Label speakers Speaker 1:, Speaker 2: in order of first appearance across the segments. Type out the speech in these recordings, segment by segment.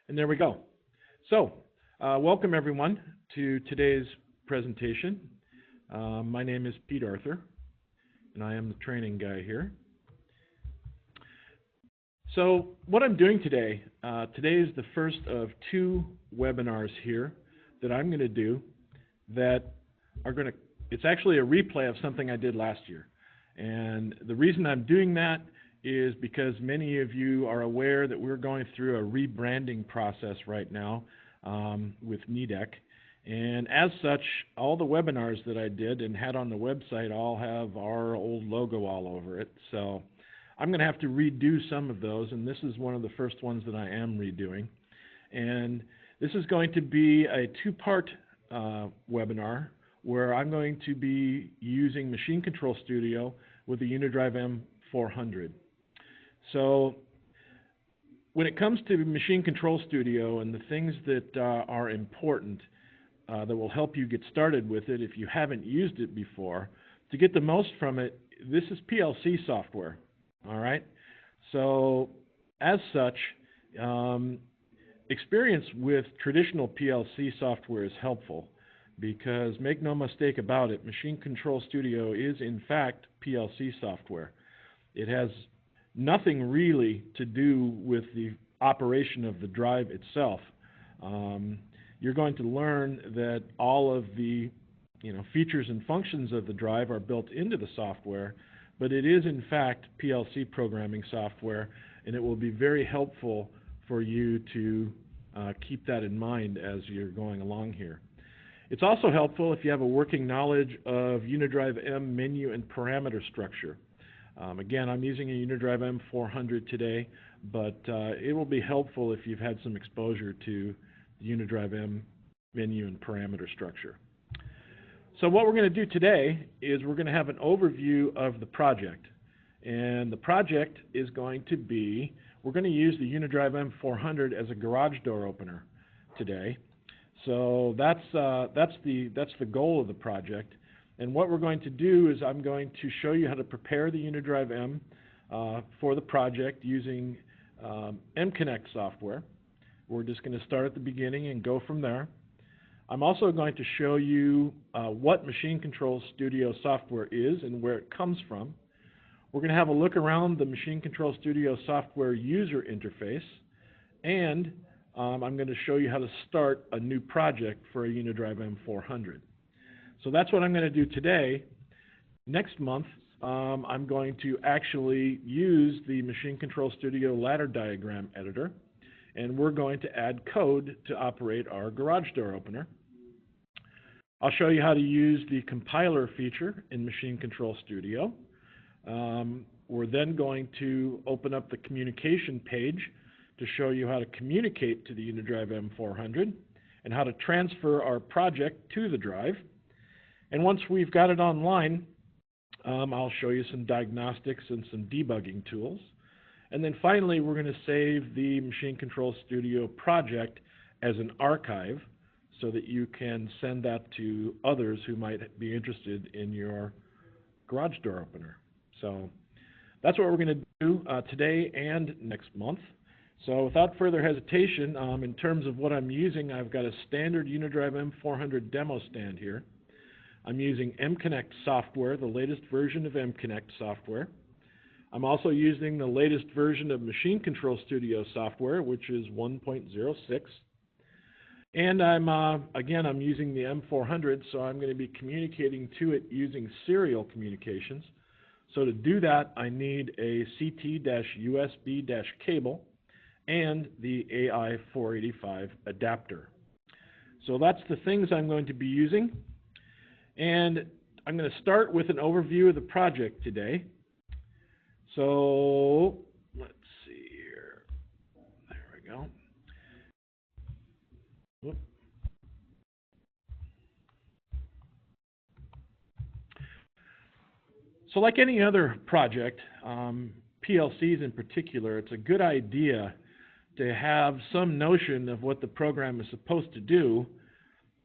Speaker 1: And there we go. So, welcome everyone to today's presentation. My name is Pete Arthur, and I am the training guy here. So, what I'm doing today, today is the first of two webinars here that I'm going to do that are going to, it's actually a replay of something I did last year. And the reason I'm doing that is because many of you are aware that we're going through a rebranding process right now with NEDEC. And as such, all the webinars that I did and had on the website all have our old logo all over it. So I'm going to have to redo some of those, and this is one of the first ones that I am redoing. And this is going to be a two-part webinar where I'm going to be using Machine Control Studio with the Unidrive M400. So when it comes to Machine Control Studio and the things that are important that will help you get started with it if you haven't used it before, to get the most from it, this is PLC software, all right? So as such, experience with traditional PLC software is helpful because make no mistake about it, Machine Control Studio is in fact PLC software. It has nothing really to do with the operation of the drive itself. You're going to learn that all of the features and functions of the drive are built into the software, but it is in fact PLC programming software, and it will be very helpful for you to keep that in mind as you're going along here. It's also helpful if you have a working knowledge of Unidrive M menu and parameter structure. Again, I'm using a Unidrive M400 today, but it will be helpful if you've had some exposure to the Unidrive M menu and parameter structure. So what we're going to do today is we're going to have an overview of the project. And the project is going to be, we're going to use the Unidrive M400 as a garage door opener today. So that's the goal of the project. And what we're going to do is I'm going to show you how to prepare the Unidrive M for the project using MConnect software. We're just going to start at the beginning and go from there. I'm also going to show you what Machine Control Studio software is and where it comes from. We're going to have a look around the Machine Control Studio software user interface, and I'm going to show you how to start a new project for a Unidrive M400. So that's what I'm going to do today. Next month, I'm going to actually use the Machine Control Studio ladder diagram editor, and we're going to add code to operate our garage door opener. I'll show you how to use the compiler feature in Machine Control Studio. We're then going to open up the communication page to show you how to communicate to the Unidrive M400 and how to transfer our project to the drive. And once we've got it online, I'll show you some diagnostics and some debugging tools. And then finally, we're going to save the Machine Control Studio project as an archive so that you can send that to others who might be interested in your garage door opener. So that's what we're going to do today and next month. So without further hesitation, in terms of what I'm using, I've got a standard Unidrive M400 demo stand here. I'm using MConnect software, the latest version of MConnect software. I'm also using the latest version of Machine Control Studio software, which is 1.06. And I'm using the M400, so I'm going to be communicating to it using serial communications. So to do that, I need a CT-USB- cable and the AI485 adapter. So that's the things I'm going to be using. And I'm going to start with an overview of the project today. So let's see here. There we go. Whoop. So like any other project, PLCs in particular, it's a good idea to have some notion of what the program is supposed to do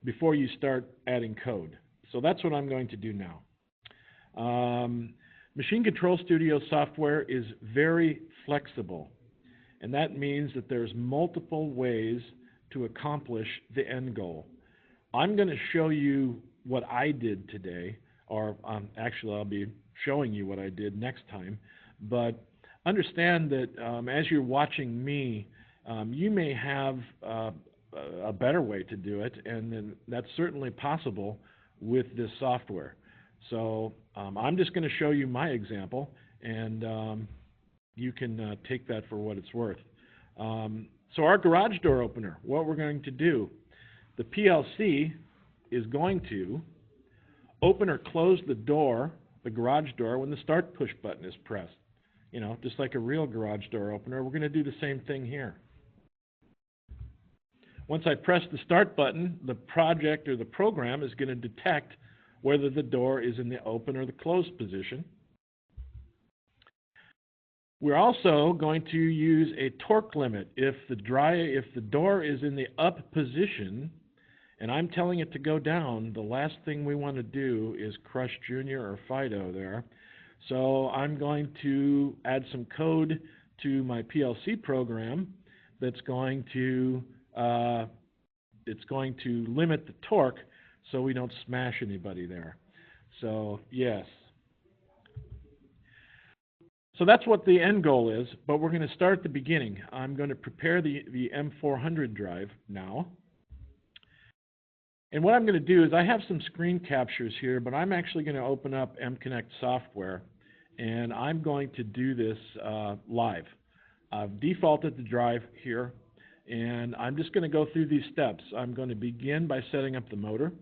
Speaker 1: before you start adding code. So that's what I'm going to do now. Machine Control Studio software is very flexible. And that means that there's multiple ways to accomplish the end goal. I'm going to show you what I did today, or actually I'll be showing you what I did next time. But understand that as you're watching me, you may have a better way to do it, and then that's certainly possible with this software. So I'm just going to show you my example, and you can take that for what it's worth. So our garage door opener, what we're going to do, the PLC is going to open or close the door, the garage door, when the start push button is pressed. You know, just like a real garage door opener, we're going to do the same thing here. Once I press the start button, the project or the program is going to detect whether the door is in the open or the closed position. We're also going to use a torque limit. If the door is in the up position and I'm telling it to go down, the last thing we want to do is crush Junior or Fido there. So I'm going to add some code to my PLC program that's going to limit the torque so we don't smash anybody there. So yes. So that's what the end goal is, but we're going to start at the beginning. I'm going to prepare the M400 drive now. And what I'm going to do is I have some screen captures here, but I'm actually going to open up MConnect software, and I'm going to do this live. I've defaulted the drive here, and I'm just going to go through these steps. I'm going to begin by setting up the motor.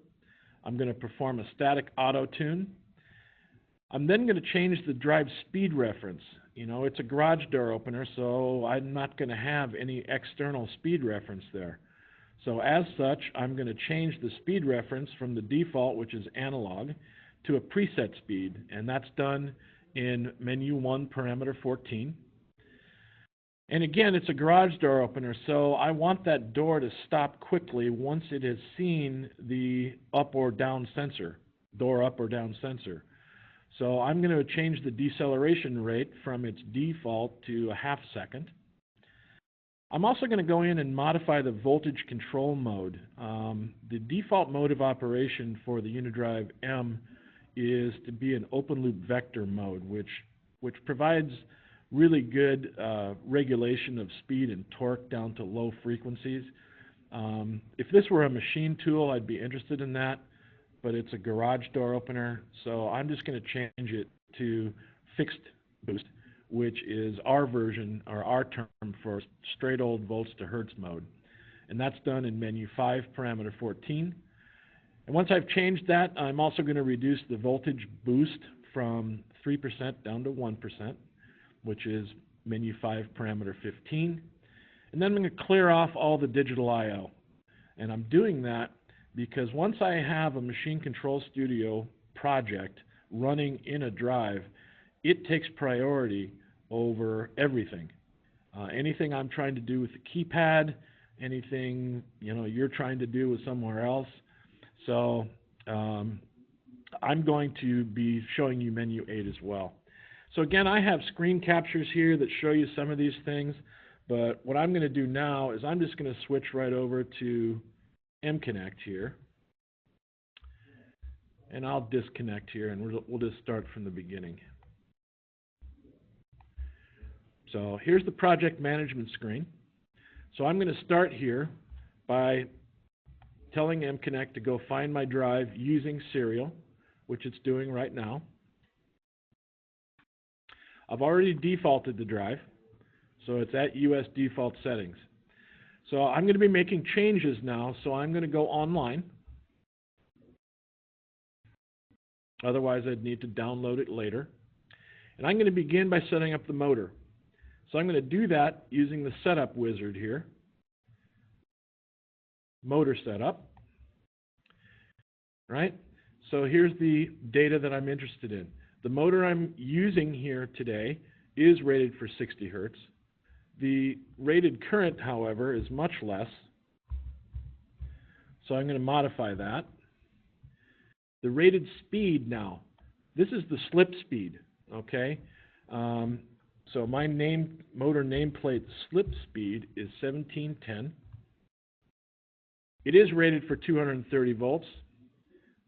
Speaker 1: I'm going to perform a static auto tune. I'm then going to change the drive speed reference. You know, it's a garage door opener, so I'm not going to have any external speed reference there. So as such, I'm going to change the speed reference from the default, which is analog, to a preset speed, and that's done in menu 1, parameter 14. And again, it's a garage door opener, so I want that door to stop quickly once it has seen the up or down sensor, door up or down sensor. So I'm going to change the deceleration rate from its default to a ½ second. I'm also going to go in and modify the voltage control mode. The default mode of operation for the Unidrive M is to be an open loop vector mode, which provides really good regulation of speed and torque down to low frequencies. If this were a machine tool, I'd be interested in that, but it's a garage door opener, so I'm just going to change it to fixed boost, which is our version, or our term for straight old volts to hertz mode. And that's done in menu 5, parameter 14. And once I've changed that, I'm also going to reduce the voltage boost from 3% down to 1%, which is menu 5, parameter 15. And then I'm going to clear off all the digital I/O. And I'm doing that because once I have a Machine Control Studio project running in a drive, it takes priority over everything. Anything I'm trying to do with the keypad, anything you're trying to do with somewhere else. So I'm going to be showing you menu 8 as well. So again, I have screen captures here that show you some of these things, but what I'm going to do now is I'm just going to switch right over to MConnect here, and I'll disconnect here, and we'll just start from the beginning. So here's the project management screen. So I'm going to start here by telling MConnect to go find my drive using serial, which it's doing right now. I've already defaulted the drive, so it's at US default settings. So I'm going to be making changes now, so I'm going to go online. Otherwise, I'd need to download it later. And I'm going to begin by setting up the motor. So I'm going to do that using the setup wizard here. Motor setup. Right? So here's the data that I'm interested in. The motor I'm using here today is rated for 60 hertz. The rated current, however, is much less. So I'm going to modify that. The rated speed now, this is the slip speed, okay? So my motor nameplate slip speed is 1710. It is rated for 230 volts.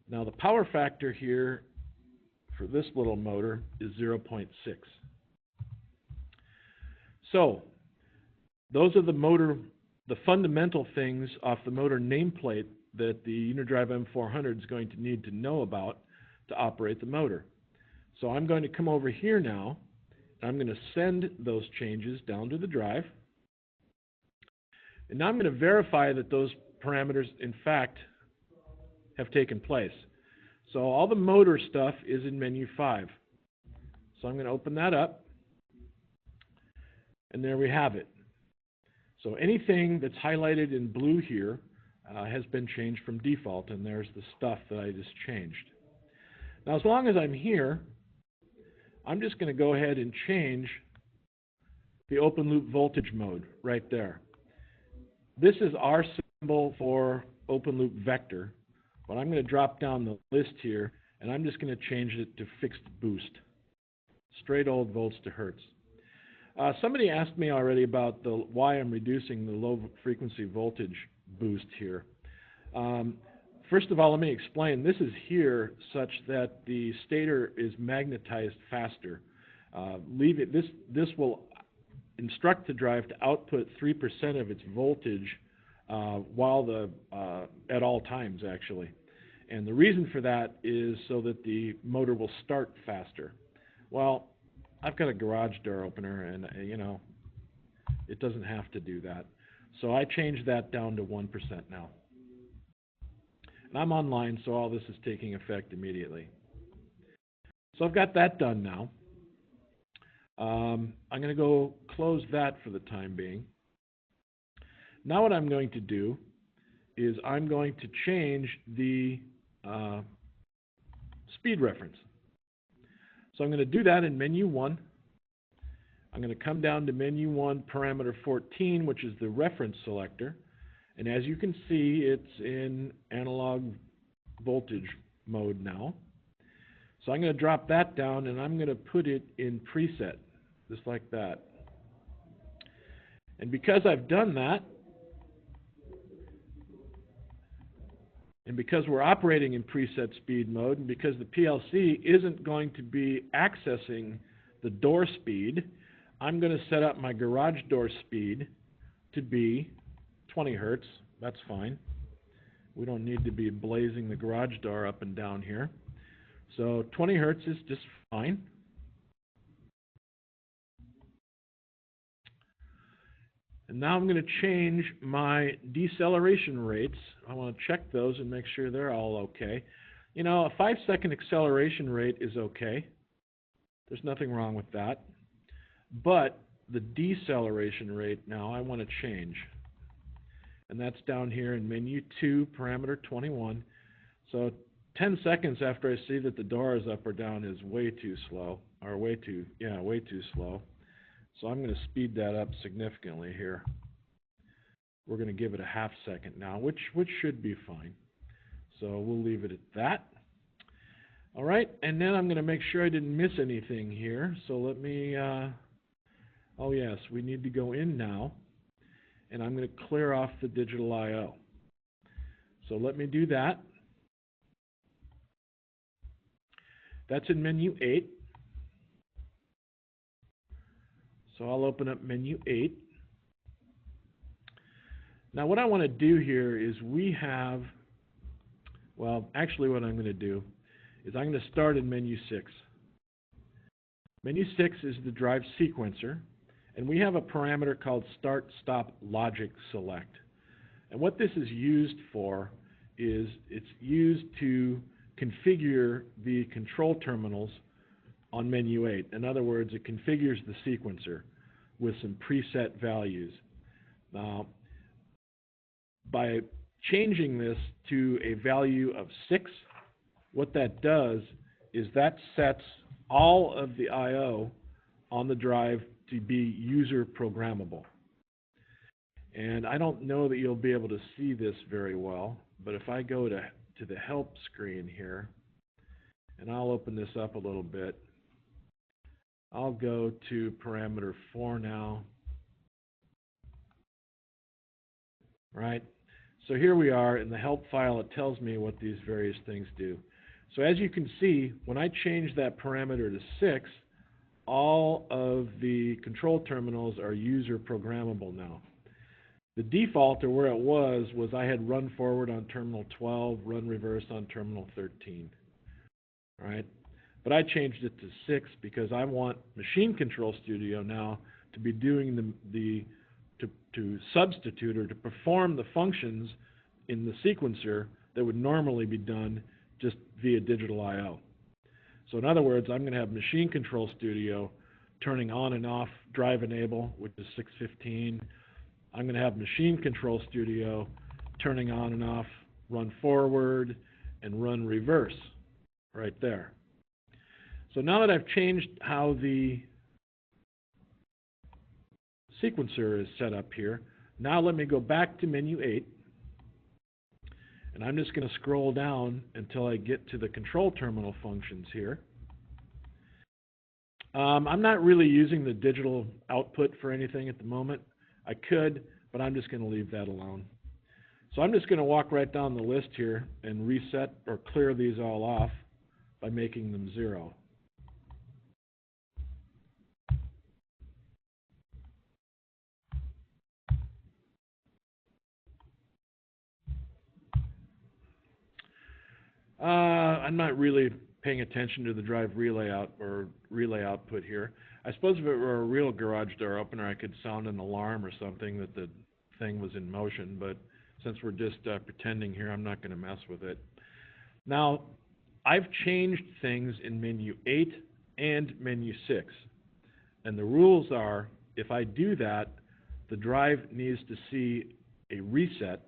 Speaker 1: Now the power factor here for this little motor is 0.6. So those are the fundamental things off the motor nameplate that the Unidrive M400 is going to need to know about to operate the motor. So I'm going to come over here now, and I'm going to send those changes down to the drive. And now I'm going to verify that those parameters, in fact, have taken place. So all the motor stuff is in menu 5. So I'm going to open that up, and there we have it. So anything that's highlighted in blue here has been changed from default, and there's the stuff that I just changed. Now, as long as I'm here, I'm just going to go ahead and change the open loop voltage mode right there. This is our symbol for open loop vector, but I'm going to drop down the list here, and I'm just going to change it to fixed boost, straight old volts to hertz. Somebody asked me already about why I'm reducing the low frequency voltage boost here. First of all, let me explain. This is here such that the stator is magnetized faster. This will instruct the drive to output 3% of its voltage at all times, actually. And the reason for that is so that the motor will start faster. Well, I've got a garage door opener, and it doesn't have to do that. So I changed that down to 1% now. And I'm online, so all this is taking effect immediately. So I've got that done now. I'm going to go close that for the time being. Now what I'm going to do is I'm going to change the speed reference. So I'm going to do that in menu 1. I'm going to come down to menu 1, parameter 14, which is the reference selector. And as you can see, it's in analog voltage mode now. So I'm going to drop that down, and I'm going to put it in preset, just like that. And because I've done that, and because we're operating in preset speed mode, and because the PLC isn't going to be accessing the door speed, I'm going to set up my garage door speed to be 20 hertz. That's fine. We don't need to be blazing the garage door up and down here. So 20 hertz is just fine. And now I'm going to change my deceleration rates. I want to check those and make sure they're all okay. A 5-second acceleration rate is okay. There's nothing wrong with that. But the deceleration rate now I want to change. And that's down here in menu 2, parameter 21. So 10 seconds after I see that the door is up or down is way too slow, or way too slow. So I'm going to speed that up significantly here. We're going to give it a ½ second now, which should be fine. So we'll leave it at that. All right, and then I'm going to make sure I didn't miss anything here. So let me, oh yes, we need to go in now, and I'm going to clear off the digital I/O. So let me do that. That's in menu 8. So I'll open up menu 8. Now what I want to do here is actually what I'm going to do is I'm going to start in menu 6. Menu 6 is the drive sequencer, and we have a parameter called Start Stop Logic Select. And what this is used for is it's used to configure the control terminals on menu 8. In other words, it configures the sequencer with some preset values. Now, by changing this to a value of 6, what that does is that sets all of the I/O on the drive to be user programmable. And I don't know that you'll be able to see this very well, but if I go to the help screen here, and I'll open this up a little bit, I'll go to parameter 4 now. Right? So here we are in the help file. It tells me what these various things do. So as you can see, when I change that parameter to 6, all of the control terminals are user programmable now. The default, or where it was I had run forward on terminal 12, run reverse on terminal 13. Right? But I changed it to 6 because I want Machine Control Studio now to be doing to substitute or to perform the functions in the sequencer that would normally be done just via digital I/O. So in other words, I'm going to have Machine Control Studio turning on and off drive enable, which is 615. I'm going to have Machine Control Studio turning on and off run forward and run reverse right there. So now that I've changed how the sequencer is set up here, now let me go back to menu 8, and I'm just going to scroll down until I get to the control terminal functions here. I'm not really using the digital output for anything at the moment. I could, but I'm just going to leave that alone. So I'm just going to walk right down the list here and reset or clear these all off by making them 0. I'm not really paying attention to the drive relay out or relay output here. I suppose if it were a real garage door opener, I could sound an alarm or something that the thing was in motion, but since we're just pretending here, I'm not going to mess with it. Now, I've changed things in menu 8 and menu 6, and the rules are, if I do that, the drive needs to see a reset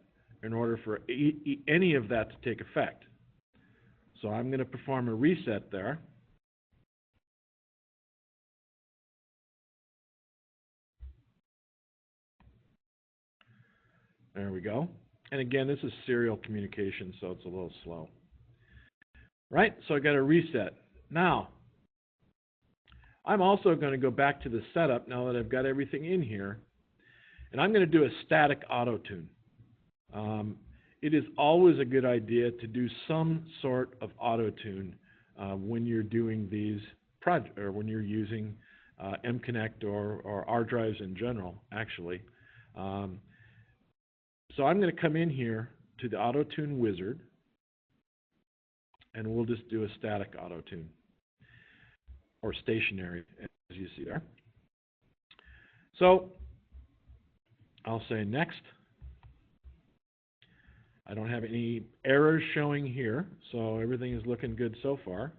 Speaker 1: in order for any of that to take effect. So I'm going to perform a reset there. There we go. And again, this is serial communication, so it's a little slow. Right, so I got a reset. Now, I'm also going to go back to the setup now that I've got everything in here, and I'm going to do a static auto tune. It is always a good idea to do some sort of auto tune when you're doing these projects, or when you're using M-Connect or R drives in general, actually. So I'm going to come in here to the auto tune wizard, and we'll just do a static auto tune, or stationary, as you see there. So I'll say next. I don't have any errors showing here, so everything is looking good so far.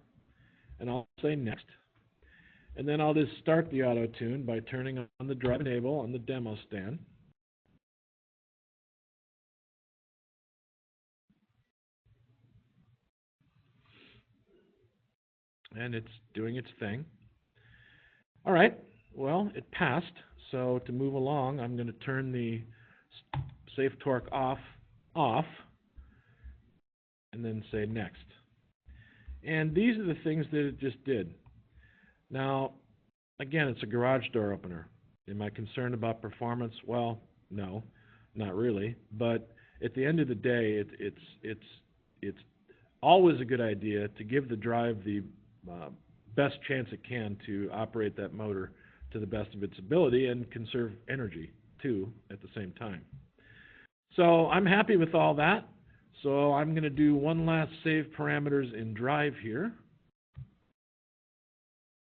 Speaker 1: And I'll say next. And then I'll just start the auto tune by turning on the drive enable on the demo stand. And it's doing its thing. All right, well, it passed. So to move along, I'm going to turn the safe torque off, and then say next. And these are the things that it just did. Now, again, it's a garage door opener. Am I concerned about performance? Well, no, not really. But at the end of the day, it's always a good idea to give the drive the best chance it can to operate that motor to the best of its ability and conserve energy, too, at the same time. So I'm happy with all that. So I'm going to do one last save parameters in drive here,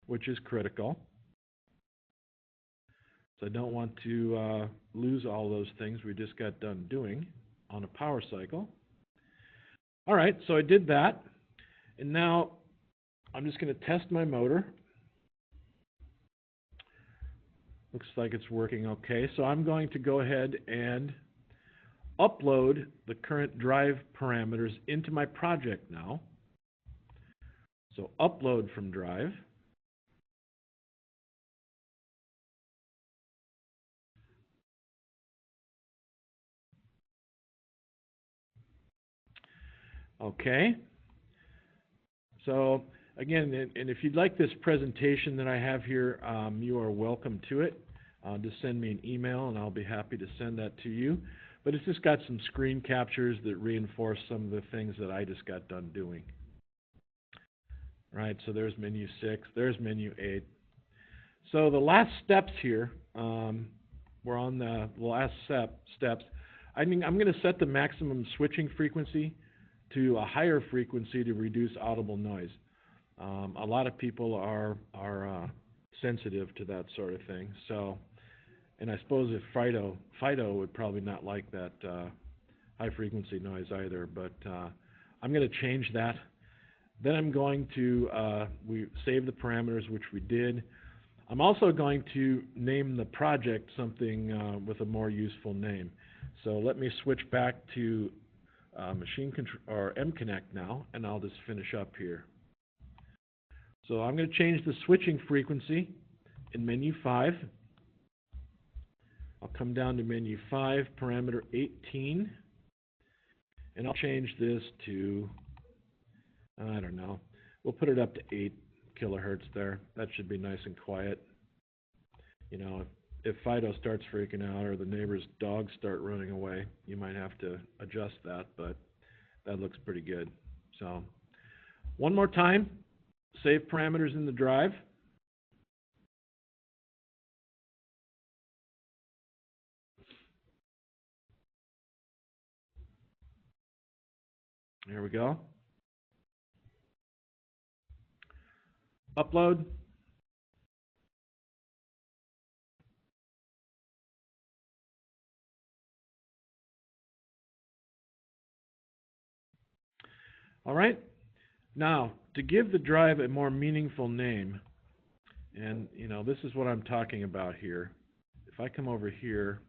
Speaker 1: which is critical. So I don't want to lose all those things we just got done doing on a power cycle. All right, so I did that. And now I'm just going to test my motor. Looks like it's working okay. So I'm going to go ahead and upload the current drive parameters into my project now. So upload from drive. Okay. So again, and if you'd like this presentation that I have here, you are welcome to it. Just send me an email and I'll be happy to send that to you. But it's just got some screen captures that reinforce some of the things that I just got done doing. Right, so there's menu 6, there's menu 8. So the last steps here, we're on the last steps. I'm going to set the maximum switching frequency to a higher frequency to reduce audible noise. A lot of people are sensitive to that sort of thing. So, and I suppose if Fido would probably not like that high frequency noise either. But I'm going to change that. Then I'm going to we save the parameters, which we did. I'm also going to name the project something with a more useful name. So let me switch back to machine control or M-Connect now, and I'll just finish up here. So I'm going to change the switching frequency in menu 5. I'll come down to menu 5, parameter 18, and I'll change this to, I don't know, we'll put it up to 8 kilohertz there. That should be nice and quiet. You know, if Fido starts freaking out or the neighbor's dogs start running away, you might have to adjust that, but that looks pretty good. So, one more time, save parameters in the drive. There we go. Upload. All right. Now, to give the drive a more meaningful name, and you know, this is what I'm talking about here. If I come over here,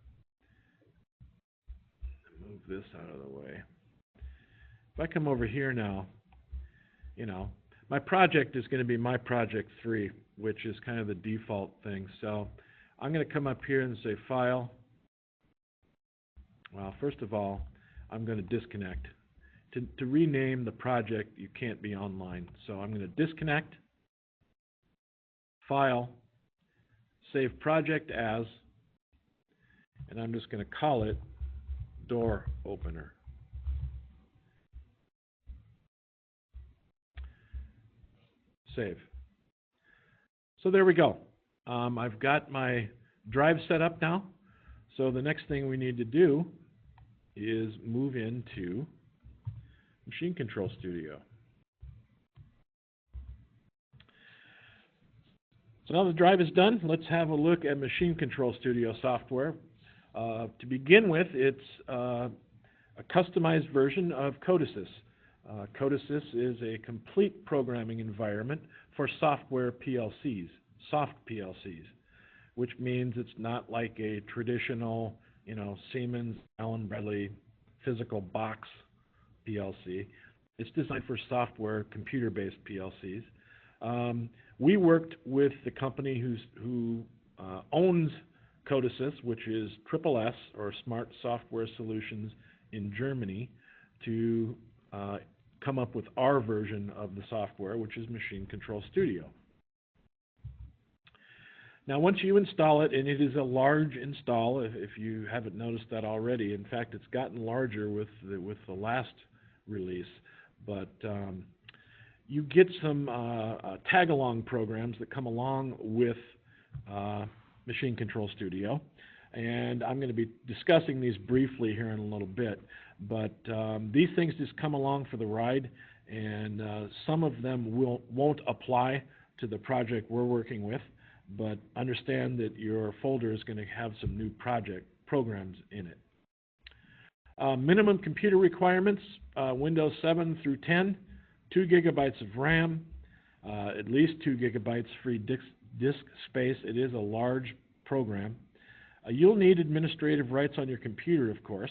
Speaker 1: move this out of the way. If I come over here now, you know, my project is going to be my project 3, which is kind of the default thing. So I'm going to come up here and say File. Well, first of all, I'm going to disconnect. To rename the project, you can't be online. So I'm going to disconnect, File, Save Project As, and I'm just going to call it Door Opener. Save. So there we go. I've got my drive set up now. So the next thing we need to do is move into Machine Control Studio. So now the drive is done. Let's have a look at Machine Control Studio software. To begin with, it's a customized version of Codesys. Codesys is a complete programming environment for software PLCs, soft PLCs, which means it's not like a traditional, you know, Siemens, Allen Bradley physical box PLC. It's designed for software, computer-based PLCs. We worked with the company who owns Codesys, which is SSS, or Smart Software Solutions in Germany, to come up with our version of the software, which is Machine Control Studio. Now, once you install it, and it is a large install, if you haven't noticed that already. In fact, it's gotten larger with the last release, but you get some tag-along programs that come along with Machine Control Studio, and I'm going to be discussing these briefly here in a little bit, but these things just come along for the ride, and some of them won't apply to the project we're working with, but understand that your folder is going to have some new project programs in it. Minimum computer requirements, Windows 7 through 10, 2 gigabytes of RAM, at least 2 gigabytes free disk space. It is a large program. You'll need administrative rights on your computer, of course,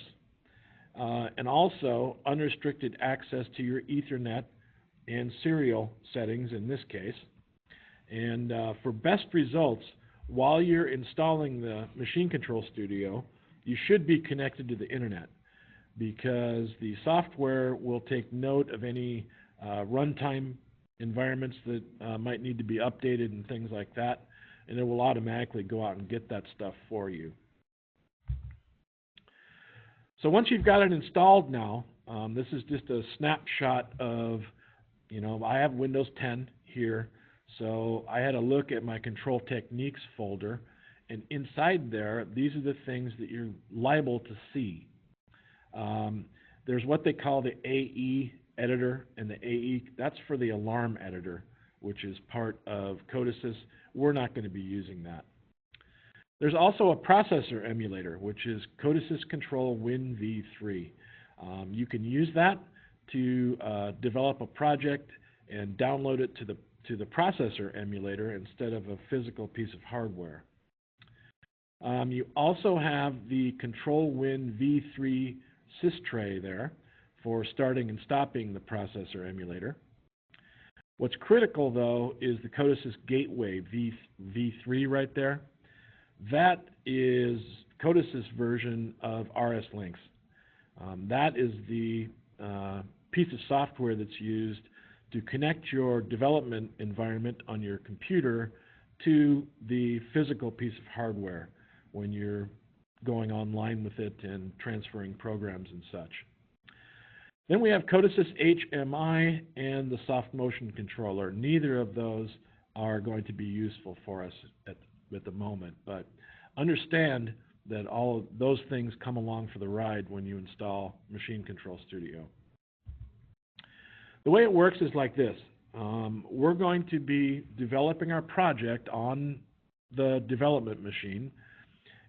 Speaker 1: and also unrestricted access to your Ethernet and serial settings in this case. And for best results, while you're installing the Machine Control Studio, you should be connected to the internet, because the software will take note of any runtime environments that might need to be updated and things like that, and it will automatically go out and get that stuff for you. So once you've got it installed now, this is just a snapshot of, I have Windows 10 here, so I had a look at my Control Techniques folder, and inside there, these are the things that you're liable to see. There's what they call the AE editor, and the AE, that's for the alarm editor, which is part of Codesys. We're not going to be using that. There's also a processor emulator, which is Codesys Control Win V3. You can use that to develop a project and download it to the processor emulator instead of a physical piece of hardware. You also have the Control Win V3 sys-tray there for starting and stopping the processor emulator. What's critical, though, is the Codesys Gateway V3 right there. That is Codesys version of RS-Links. That is the piece of software that's used to connect your development environment on your computer to the physical piece of hardware when you're going online with it and transferring programs and such. Then we have Codesys HMI and the soft motion controller. Neither of those are going to be useful for us at the moment, but understand that all of those things come along for the ride when you install Machine Control Studio. The way it works is like this. We're going to be developing our project on the development machine,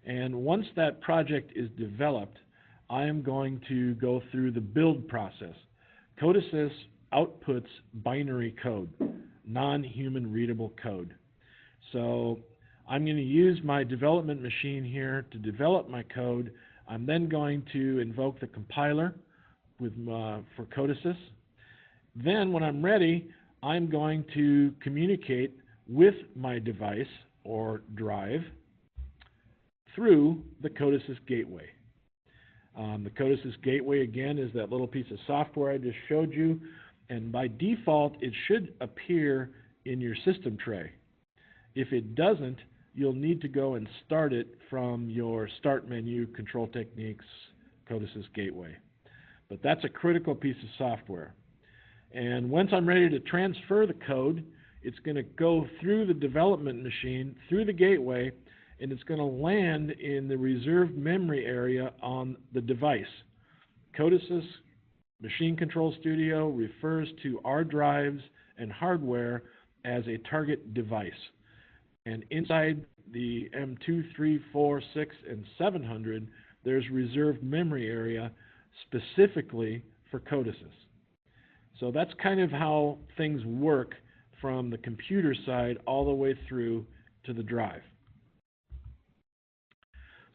Speaker 1: and once that project is developed, I am going to go through the build process. Codesys outputs binary code, non-human readable code. So I'm going to use my development machine here to develop my code. I'm then going to invoke the compiler for Codesys. Then when I'm ready, I'm going to communicate with my device or drive through the Codesys Gateway. The Codesys Gateway, again, is that little piece of software I just showed you, and by default, it should appear in your system tray. If it doesn't, you'll need to go and start it from your Start menu, Control Techniques, Codesys Gateway. But that's a critical piece of software. And once I'm ready to transfer the code, it's going to go through the development machine, through the gateway, and it's going to land in the reserved memory area on the device. Codesys Machine Control Studio refers to our drives and hardware as a target device. And inside the M2, 3, 4, 6, and 700, there's reserved memory area specifically for Codesys. So that's kind of how things work from the computer side all the way through to the drive.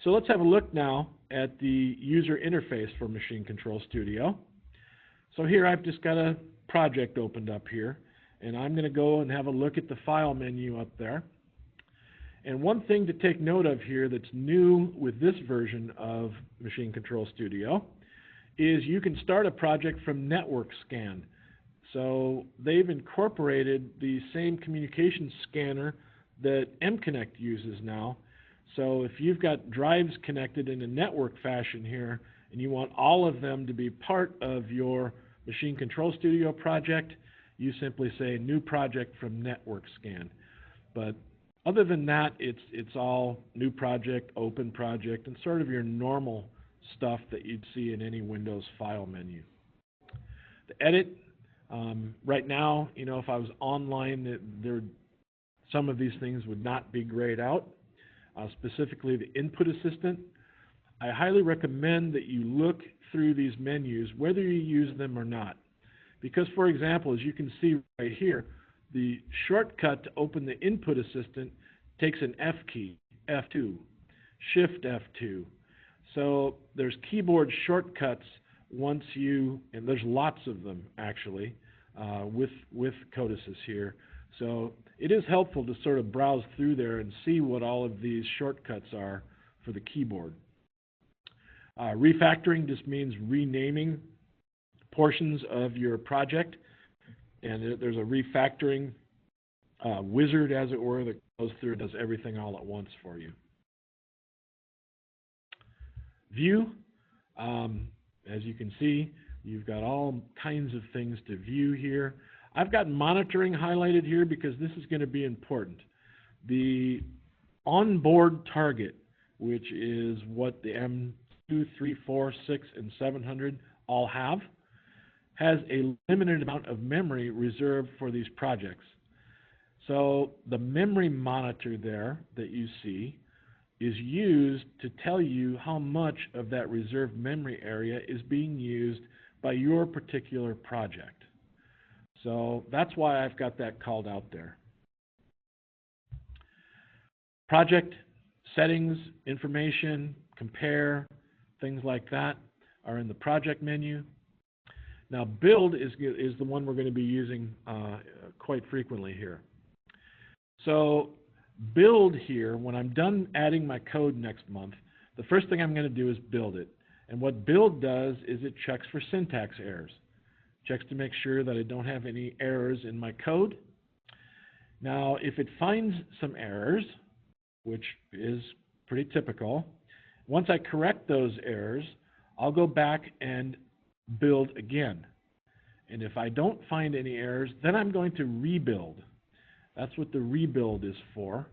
Speaker 1: So let's have a look now at the user interface for Machine Control Studio. So here I've just got a project opened up here, and I'm going to go and have a look at the file menu up there. And one thing to take note of here that's new with this version of Machine Control Studio is you can start a project from network scan. So they've incorporated the same communication scanner that MConnect uses now. So if you've got drives connected in a network fashion here and you want all of them to be part of your Machine Control Studio project, you simply say New Project from Network Scan. But other than that, it's all New Project, Open Project, and sort of your normal stuff that you'd see in any Windows file menu. The edit, right now, if I was online, some of these things would not be grayed out. Specifically the input assistant. I highly recommend that you look through these menus, whether you use them or not. Because, for example, as you can see right here, the shortcut to open the input assistant takes an F key, F2, Shift F2. So there's keyboard shortcuts and there's lots of them actually, with Codesys here. So it is helpful to sort of browse through there and see what all of these shortcuts are for the keyboard. Refactoring just means renaming portions of your project. and there's a refactoring wizard, as it were, that goes through and does everything all at once for you. View, as you can see, you've got all kinds of things to view here. I've got monitoring highlighted here because this is going to be important. The onboard target, which is what the M2, 3, 4, 6, and 700 all have, has a limited amount of memory reserved for these projects. So the memory monitor there that you see is used to tell you how much of that reserved memory area is being used by your particular project. So that's why I've got that called out there. Project settings, information, compare, things like that are in the project menu. Now build is the one we're going to be using quite frequently here. So build here, when I'm done adding my code next month, the first thing I'm going to do is build it. And what build does is it checks for syntax errors. Checks to make sure that I don't have any errors in my code. Now, if it finds some errors, which is pretty typical, once I correct those errors, I'll go back and build again. And if I don't find any errors, then I'm going to rebuild. That's what the rebuild is for.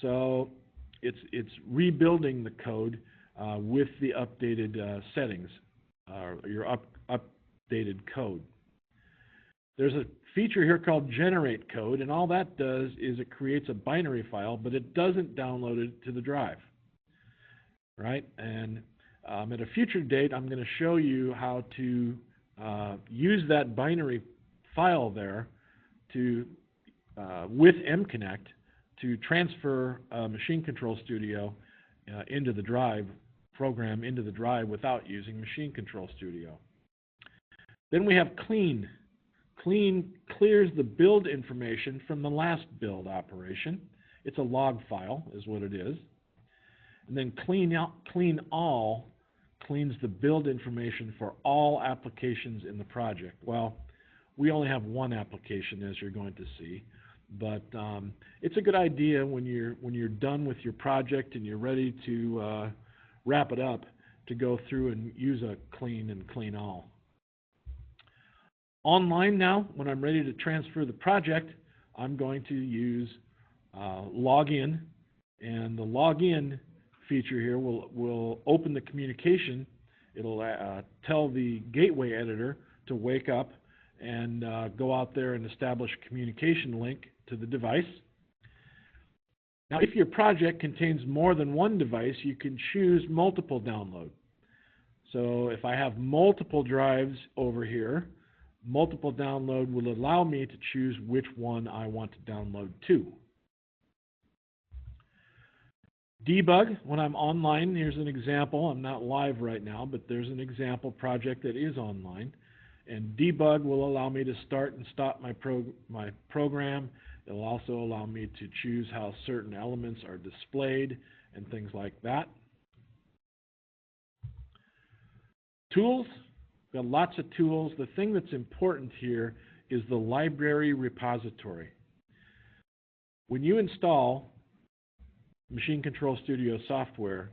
Speaker 1: So it's rebuilding the code with the updated settings, your updated code. There's a feature here called generate code, and all that does is it creates a binary file, but it doesn't download it to the drive. Right? And at a future date, I'm going to show you how to use that binary file there to with MConnect to transfer Machine Control Studio into the drive, program into the drive without using Machine Control Studio. Then we have clean. Clean clears the build information from the last build operation. It's a log file is what it is. And then clean all cleans the build information for all applications in the project. Well, we only have one application, as you're going to see. But it's a good idea when you're done with your project and you're ready to wrap it up to go through and use a clean and clean all. Online now, when I'm ready to transfer the project, I'm going to use login, and the login feature here will open the communication. It'll tell the gateway editor to wake up and go out there and establish a communication link to the device. Now, if your project contains more than one device, you can choose multiple download. So if I have multiple drives over here, multiple download will allow me to choose which one I want to download to. Debug, when I'm online, here's an example. I'm not live right now, but there's an example project that is online. And debug will allow me to start and stop my program. It'll also allow me to choose how certain elements are displayed and things like that. Tools, we've got lots of tools. The thing that's important here is the library repository. When you install Machine Control Studio software,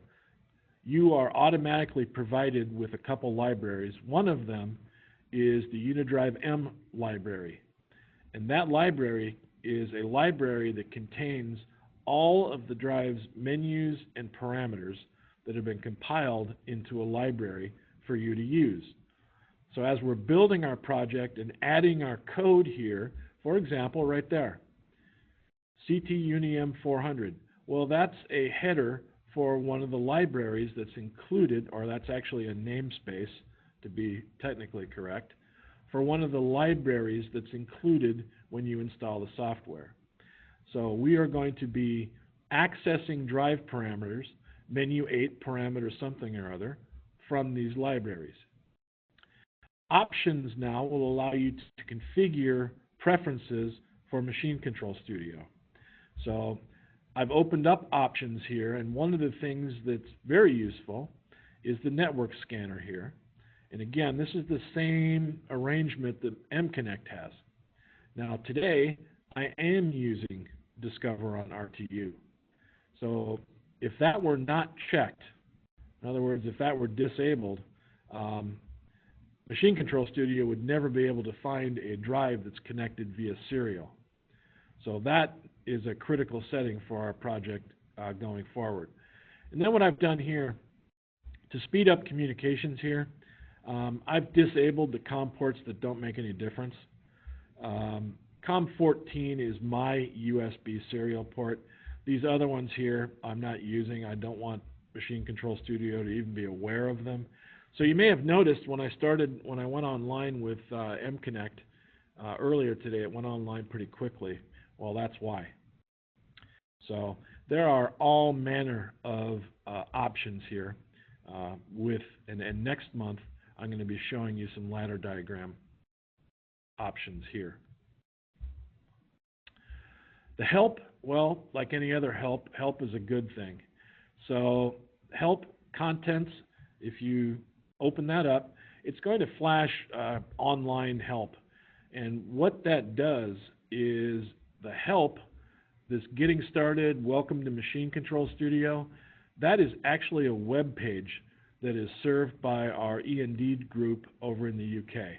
Speaker 1: you are automatically provided with a couple libraries. One of them is the Unidrive M library. And that library is a library that contains all of the drive's menus and parameters that have been compiled into a library for you to use. So as we're building our project and adding our code here, for example, right there, CT Uni M400. Well, that's a header for one of the libraries that's included, or that's actually a namespace to be technically correct, for one of the libraries that's included when you install the software. So we are going to be accessing drive parameters, menu 8 parameter something or other, from these libraries. Options now will allow you to configure preferences for Machine Control Studio. So I've opened up options here, and one of the things that's very useful is the network scanner here. And again, this is the same arrangement that MConnect has. Now today, I am using Discover on RTU. So if that were not checked, in other words, if that were disabled, Machine Control Studio would never be able to find a drive that's connected via serial. So that is a critical setting for our project going forward. And then what I've done here, to speed up communications here, I've disabled the COM ports that don't make any difference. COM 14 is my USB serial port. These other ones here I'm not using. I don't want Machine Control Studio to even be aware of them. So you may have noticed when I went online with MConnect earlier today, it went online pretty quickly. Well, that's why. So there are all manner of options here and next month I'm going to be showing you some ladder diagram options here. The help, well, like any other help is a good thing. So help contents, if you open that up, it's going to flash online help. And what that does is the help, this getting started, welcome to Machine Control Studio, that is actually a web page that is served by our E&D group over in the UK.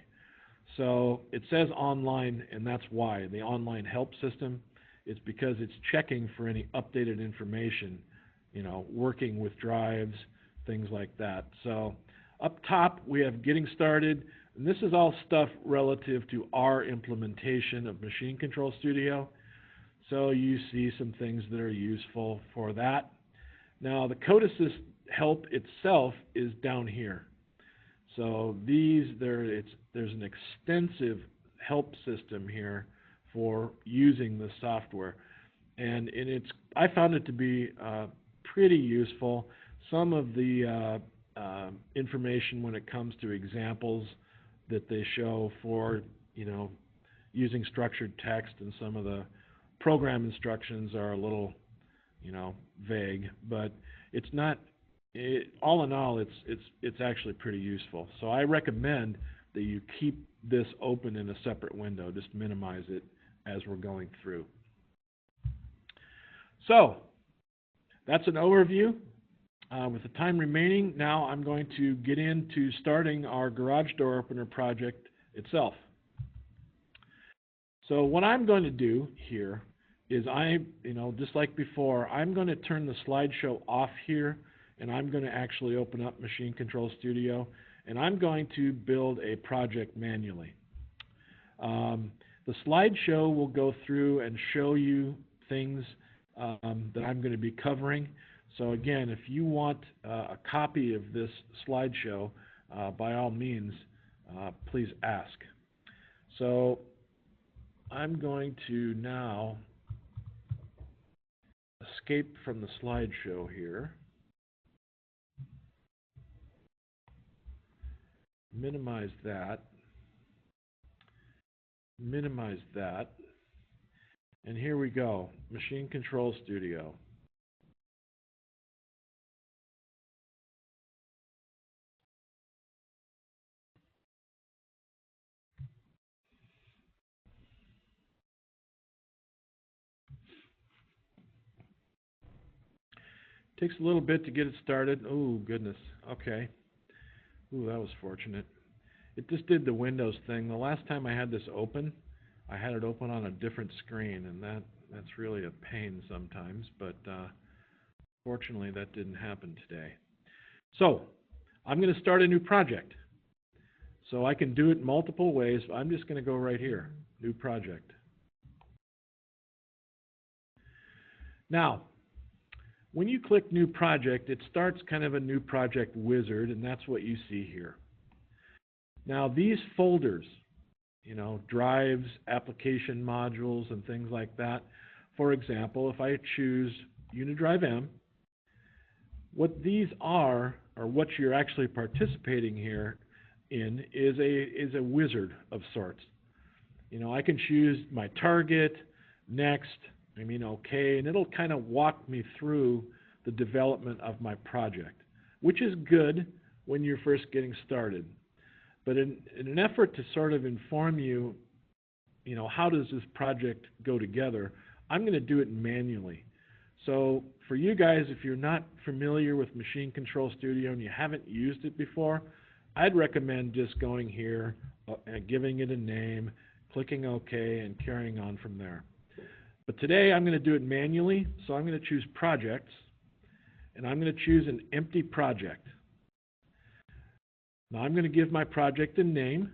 Speaker 1: So it says online, and that's why. The online help system, it's because it's checking for any updated information, you know, working with drives, things like that. So up top, we have getting started, and this is all stuff relative to our implementation of Machine Control Studio. So you see some things that are useful for that. Now, the Code Assist help itself is down here. So there's an extensive help system here for using the software, and I found it to be pretty useful. Some of the information when it comes to examples that they show for, you know, using structured text, and some of the program instructions are a little, you know, vague, but it's not. All in all, it's actually pretty useful. So I recommend that you keep this open in a separate window. Just minimize it as we're going through. So that's an overview. With the time remaining, now I'm going to get into starting our garage door opener project itself. So what I'm going to do here is just like before, I'm going to turn the slideshow off here, and I'm going to actually open up Machine Control Studio, and I'm going to build a project manually. The slideshow will go through and show you things that I'm going to be covering. So again, if you want a copy of this slideshow, by all means, please ask. So I'm going to now escape from the slideshow here. Minimize that, and here we go, Machine Control Studio. Takes a little bit to get it started. Oh, goodness. Okay. Ooh, that was fortunate. It just did the Windows thing. The last time I had this open, I had it open on a different screen, and that's really a pain sometimes, but fortunately that didn't happen today. So I'm going to start a new project. So I can do it multiple ways. I'm just going to go right here, New Project. Now, when you click New Project, it starts kind of a new project wizard, and that's what you see here. Now, these folders, you know, drives, application modules, and things like that. For example, if I choose Unidrive M, what these are, or what you're actually participating here in, is a wizard of sorts. You know, I can choose my target, next, OK, and it'll kind of walk me through the development of my project, which is good when you're first getting started. But in an effort to sort of inform you how does this project go together, I'm going to do it manually. So for you guys, if you're not familiar with Machine Control Studio and you haven't used it before, I'd recommend just going here and giving it a name, clicking OK, and carrying on from there. But today I'm going to do it manually, so I'm going to choose Projects, and I'm going to choose an empty project. Now I'm going to give my project a name,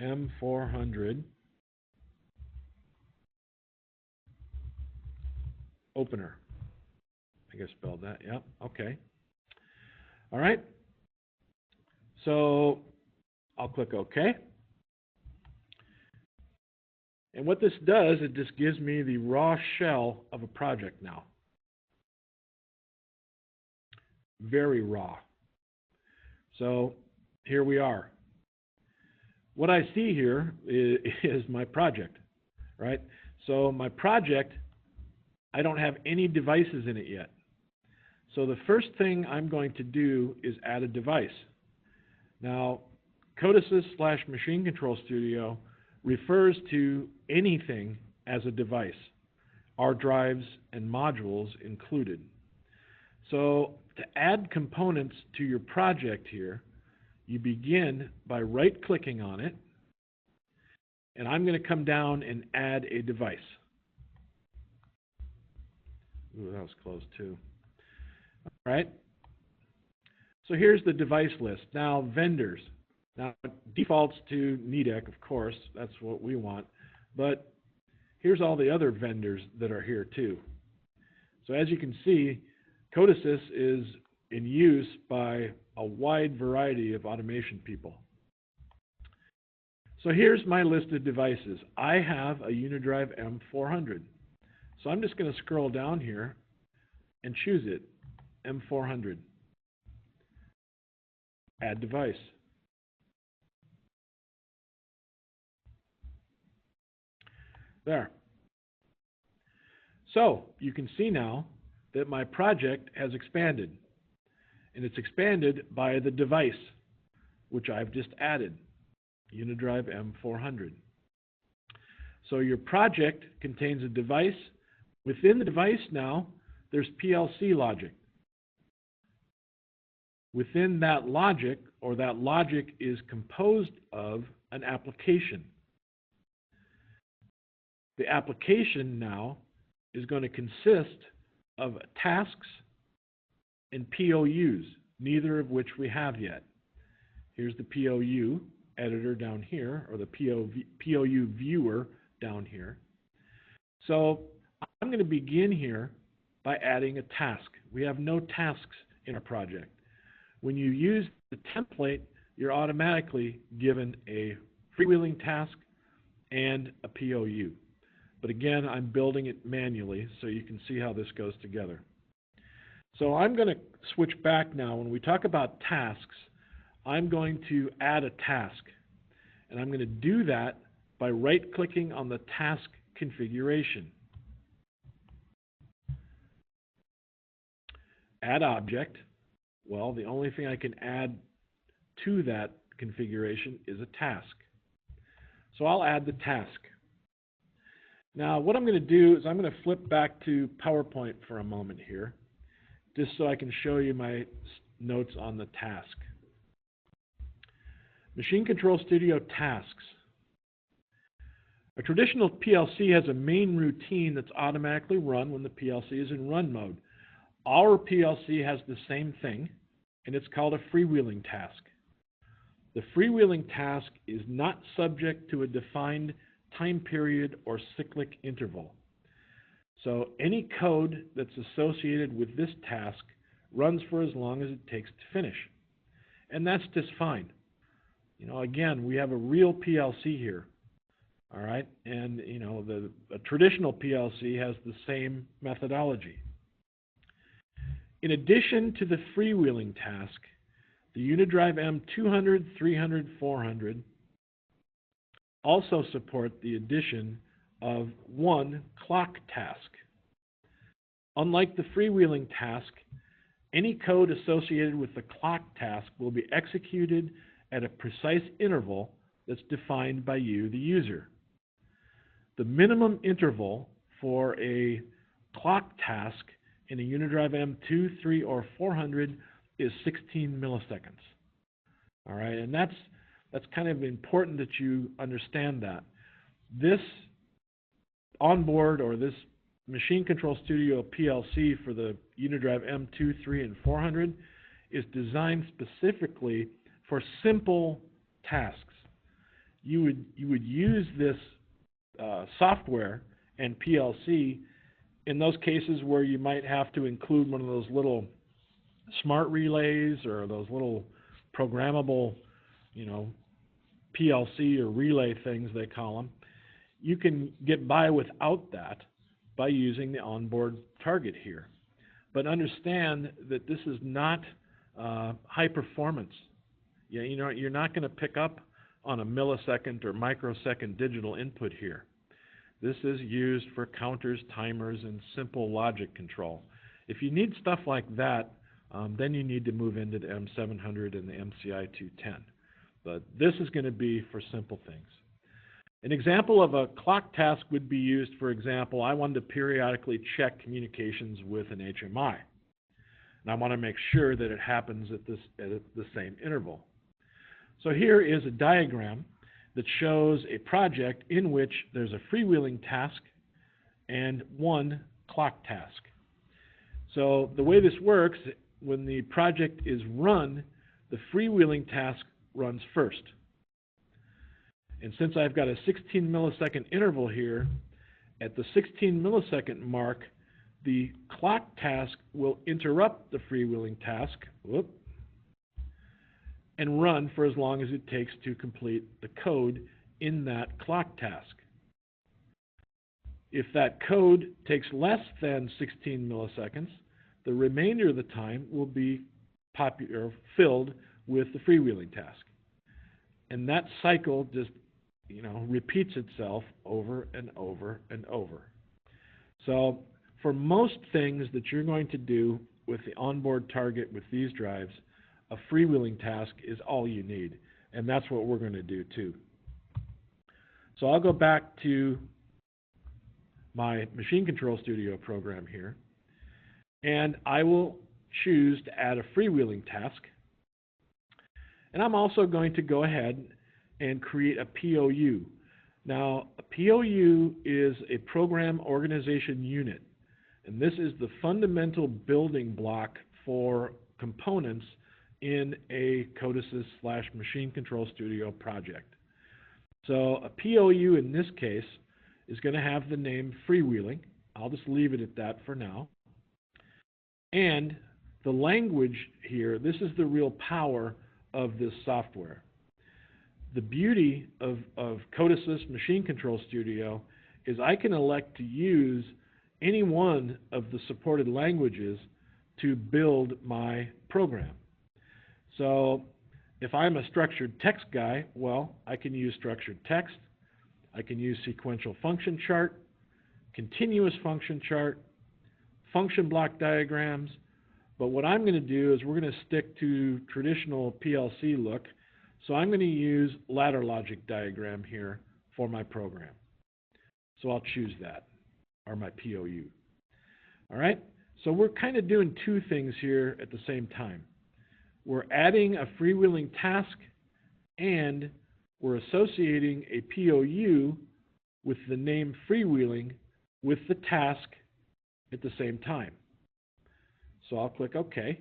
Speaker 1: M400 Opener. I guess spelled that, yep, okay. All right, so I'll click OK. And what this does, it just gives me the raw shell of a project now. Very raw. So here we are. What I see here is my project, right? So my project, I don't have any devices in it yet. So the first thing I'm going to do is add a device. Now, Codesys/Machine Control Studio refers to anything as a device, our drives and modules included. So to add components to your project here, you begin by right-clicking on it, and I'm going to come down and add a device. Ooh, that was close too. All right. So here's the device list. Now, vendors. Now, it defaults to Nidec, of course. That's what we want. But here's all the other vendors that are here, too. So as you can see, Codesys is in use by a wide variety of automation people. So here's my list of devices. I have a Unidrive M400. So I'm just going to scroll down here and choose it, M400. Add device. There. So you can see now that my project has expanded. And it's expanded by the device, which I've just added, Unidrive M400. So your project contains a device. Within the device now, there's PLC logic. Within that logic, or that logic is composed of an application. The application now is going to consist of tasks and POUs, neither of which we have yet. Here's the POU editor down here, or the POU viewer down here. So I'm going to begin here by adding a task. We have no tasks in our project. When you use the template, you're automatically given a freewheeling task and a POU. But again, I'm building it manually so you can see how this goes together. So I'm going to switch back now. When we talk about tasks, I'm going to add a task. And I'm going to do that by right-clicking on the task configuration. Add object. Well, the only thing I can add to that configuration is a task. So I'll add the task. Now, what I'm going to do is I'm going to flip back to PowerPoint for a moment here, just so I can show you my notes on the task. Machine Control Studio tasks. A traditional PLC has a main routine that's automatically run when the PLC is in run mode. Our PLC has the same thing, and it's called a freewheeling task. The freewheeling task is not subject to a defined time period or cyclic interval. So any code that's associated with this task runs for as long as it takes to finish. And that's just fine. You know, again, we have a real PLC here. All right, and you know, a traditional PLC has the same methodology. In addition to the freewheeling task, the Unidrive M200, 300, 400 also support the addition of one clock task. Unlike the freewheeling task, any code associated with the clock task will be executed at a precise interval that's defined by you, the user. The minimum interval for a clock task in a Unidrive M2, 3, or 400 is 16 milliseconds. All right, and that's kind of important that you understand that. This onboard or this Machine Control Studio PLC for the Unidrive M2, 3, and 400 is designed specifically for simple tasks. You would use this software and PLC in those cases where you might have to include one of those little smart relays or those little programmable, PLC or relay things they call them. You can get by without that by using the onboard target here. But understand that this is not high performance. You're not going to pick up on a millisecond or microsecond digital input here. This is used for counters, timers, and simple logic control. If you need stuff like that, then you need to move into the M700 and the MCI 210. But this is going to be for simple things. An example of a clock task would be used, for example, I wanted to periodically check communications with an HMI. And I want to make sure that it happens at the same interval. So here is a diagram that shows a project in which there's a freewheeling task and one clock task. So the way this works, when the project is run, the freewheeling task runs first. And since I've got a 16 millisecond interval here, at the 16 millisecond mark, the clock task will interrupt the freewheeling task, and run for as long as it takes to complete the code in that clock task. If that code takes less than 16 milliseconds, the remainder of the time will be filled with the freewheeling task. And that cycle just repeats itself over and over and over. So for most things that you're going to do with the onboard target with these drives, a freewheeling task is all you need, and that's what we're going to do too. So I'll go back to my Machine Control Studio program here, and I will choose to add a freewheeling task. And I'm also going to go ahead and create a POU. Now, a POU is a Program Organization Unit, and this is the fundamental building block for components in a Codesys/Machine Control Studio project. So a POU in this case is going to have the name freewheeling. I'll just leave it at that for now. And the language here, this is the real power of this software. The beauty of Codesys Machine Control Studio is I can elect to use any one of the supported languages to build my program. So if I'm a structured text guy, well, I can use structured text. I can use sequential function chart, continuous function chart, function block diagrams. But what I'm going to do is we're going to stick to traditional PLC look. So I'm going to use ladder logic diagram here for my program. So I'll choose that, or my POU. All right, so we're kind of doing two things here at the same time. We're adding a freewheeling task, and we're associating a POU with the name freewheeling with the task at the same time. So I'll click OK,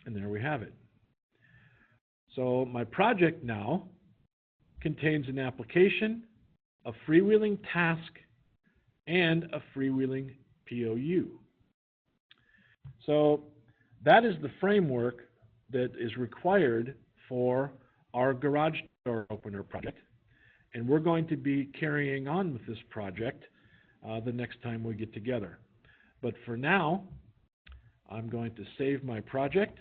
Speaker 1: and there we have it. So my project now contains an application, a freewheeling task, and a freewheeling POU. So that is the framework that is required for our garage door opener project. And we're going to be carrying on with this project the next time we get together. But for now, I'm going to save my project,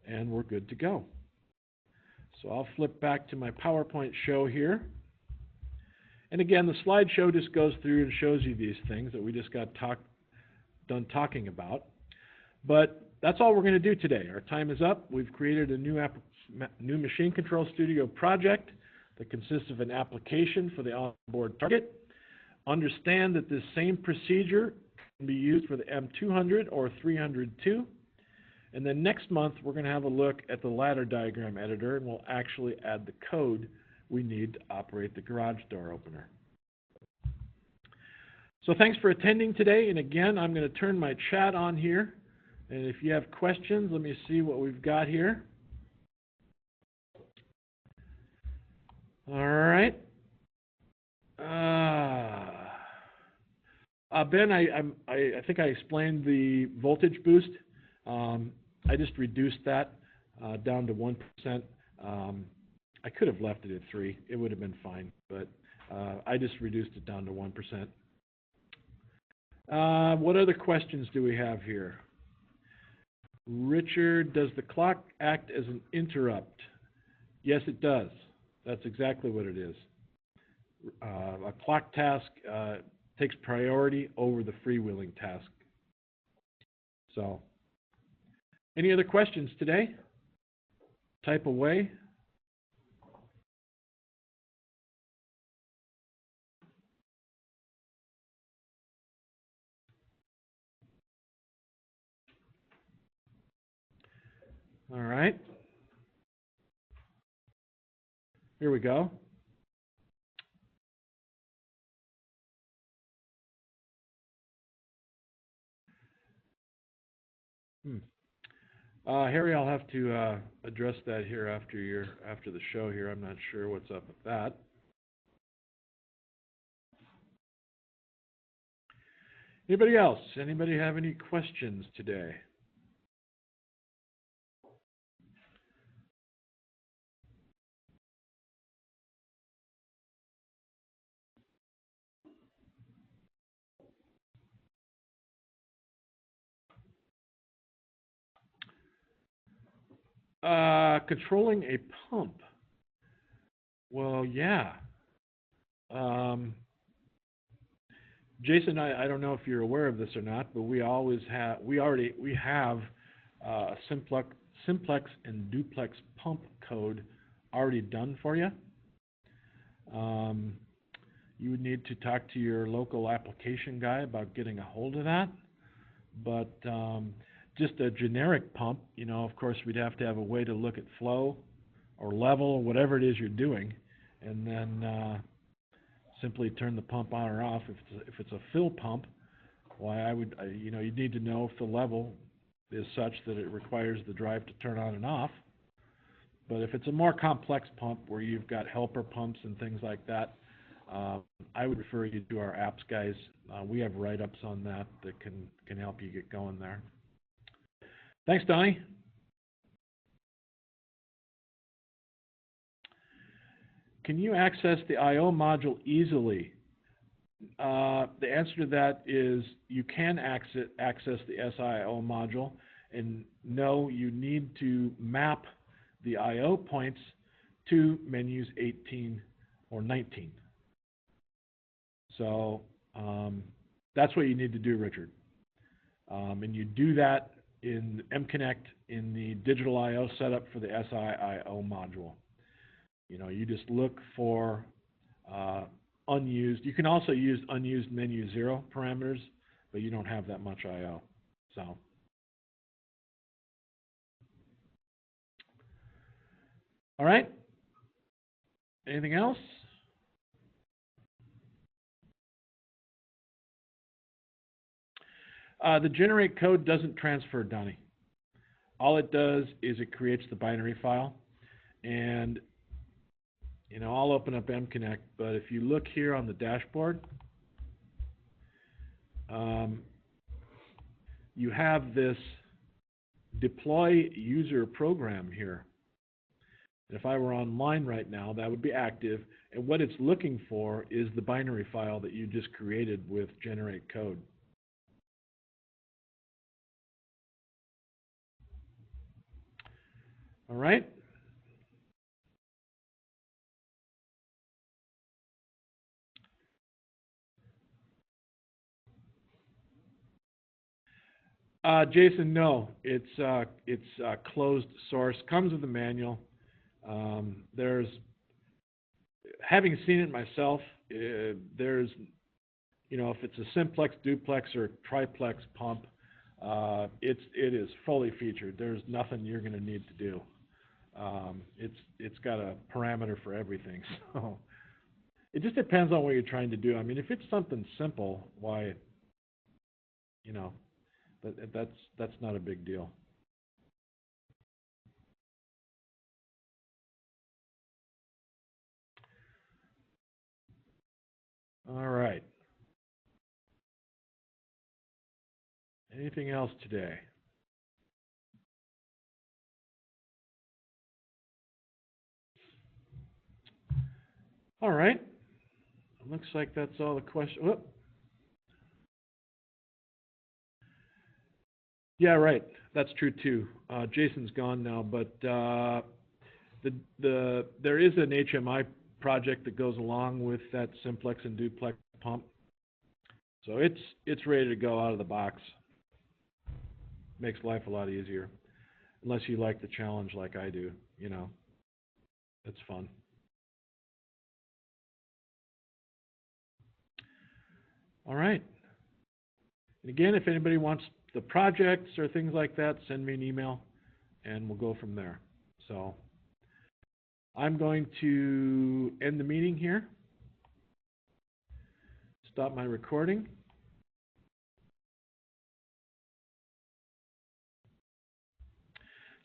Speaker 1: and we're good to go. So I'll flip back to my PowerPoint show here. And again, the slideshow just goes through and shows you these things that we just got done talking about. But that's all we're going to do today. Our time is up. We've created a new machine control studio project that consists of an application for the onboard target. Understand that this same procedure can be used for the M200 or 300 too. And then next month, we're going to have a look at the ladder diagram editor, and we'll actually add the code we need to operate the garage door opener. So thanks for attending today. And again, I'm going to turn my chat on here. And if you have questions, let me see what we've got here. All right. Ben, I think I explained the voltage boost. I just reduced that down to 1%. I could have left it at 3. It would have been fine, but I just reduced it down to 1%. What other questions do we have here? Richard, does the clock act as an interrupt? Yes, it does. That's exactly what it is. A clock task takes priority over the freewheeling task. So, any other questions today? Type away. All right. Here we go. Harry, I'll have to address that here after the show here. I'm not sure what's up with that. Anybody else? Anybody have any questions today? Controlling a pump. Well, yeah. Jason, I don't know if you're aware of this or not, but we have a simplex and duplex pump code already done for you. You would need to talk to your local application guy about getting a hold of that. But just a generic pump, of course, we'd have to have a way to look at flow or level or whatever it is you're doing, and then simply turn the pump on or off. If it's a fill pump, why you'd need to know if the level is such that it requires the drive to turn on and off. But if it's a more complex pump where you've got helper pumps and things like that, I would refer you to our apps guys. We have write-ups on that can help you get going there. Thanks, Donnie. Can you access the I/O module easily? The answer to that is you can access the SIO module, and no, you need to map the I/O points to menus 18 or 19. So that's what you need to do, Richard. And you do that in MConnect in the digital I/O setup for the SIO module. You just look for unused. You can also use unused menu 0 parameters, but you don't have that much I/O. So, all right. Anything else? The generate code doesn't transfer, Donnie. All it does is it creates the binary file, and I'll open up MConnect, but if you look here on the dashboard, you have this deploy user program here. And if I were online right now, that would be active, and what it's looking for is the binary file that you just created with generate code. All right. Jason, no, it's closed source. Comes with a manual. There's, having seen it myself, there's, you know, if it's a simplex, duplex, or triplex pump, it is fully featured. There's nothing you're going to need to do. It's got a parameter for everything. So it just depends on what you're trying to do. I mean, if it's something simple, why, you know, that's not a big deal. All right. Anything else today? All right. Looks like that's all the questions. Oh. Yeah, right. That's true too. Jason's gone now, but there is an HMI project that goes along with that simplex and duplex pump, so it's ready to go out of the box. Makes life a lot easier, unless you like the challenge like I do. You know, it's fun. All right. And again, if anybody wants the projects or things like that, send me an email, and we'll go from there. So I'm going to end the meeting here. Stop my recording.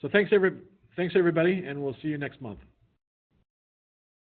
Speaker 1: So thanks everybody, and we'll see you next month.